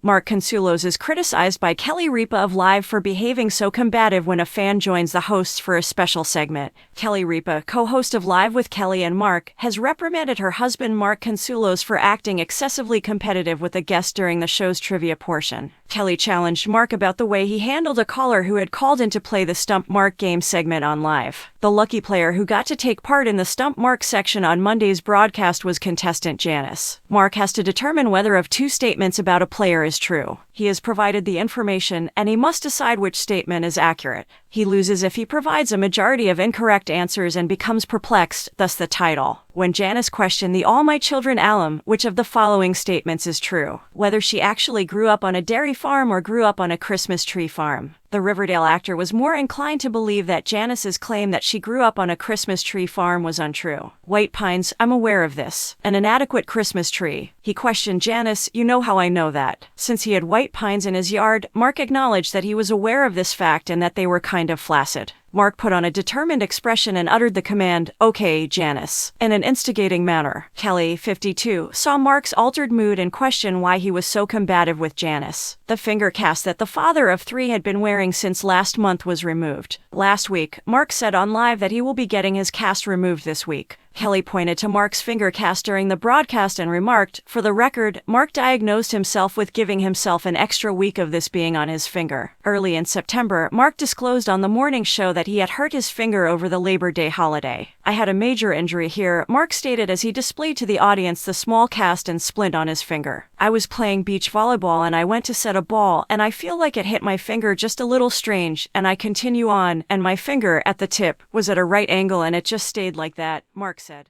Mark Consuelos is criticized by Ripa of Live for behaving so combative when a fan joins the hosts for a special segment. Ripa, co-host of Live with Kelly and Mark, has reprimanded her husband Mark Consuelos for acting excessively competitive with a guest during the show's trivia portion. Kelly challenged Mark about the way he handled a caller who had called in to play the Stump Mark game segment on Live. The lucky player who got to take part in the Stump Mark section on Monday's broadcast was contestant Janice. Mark has to determine whether of two statements about a player is true. He has provided the information, and he must decide which statement is accurate. He loses if he provides a majority of incorrect answers and becomes perplexed, thus the title. When Janice questioned the All My Children alum, which of the following statements is true? Whether she actually grew up on a dairy farm or grew up on a Christmas tree farm. The Riverdale actor was more inclined to believe that Janice's claim that she grew up on a Christmas tree farm was untrue. White Pines, I'm aware of this. An inadequate Christmas tree. He questioned Janice, you know how I know that. Since he had white pines in his yard, Mark acknowledged that he was aware of this fact and that they were kind of flaccid. Mark put on a determined expression and uttered the command, "Okay, Janice," in an instigating manner. Kelly, 52, saw Mark's altered mood and questioned why he was so combative with Janice. The finger cast that the father of three had been wearing since last month was removed. Last week, Mark said on Live that he will be getting his cast removed this week. Kelly pointed to Mark's finger cast during the broadcast and remarked, "For the record, Mark diagnosed himself with giving himself an extra week of this being on his finger." Early in September, Mark disclosed on the morning show that he had hurt his finger over the Labor Day holiday. "I had a major injury here," Mark stated as he displayed to the audience the small cast and splint on his finger. "I was playing beach volleyball and I went to set a ball and I feel like it hit my finger just a little strange, and I continue on, and my finger, at the tip, was at a right angle and it just stayed like that," Mark said.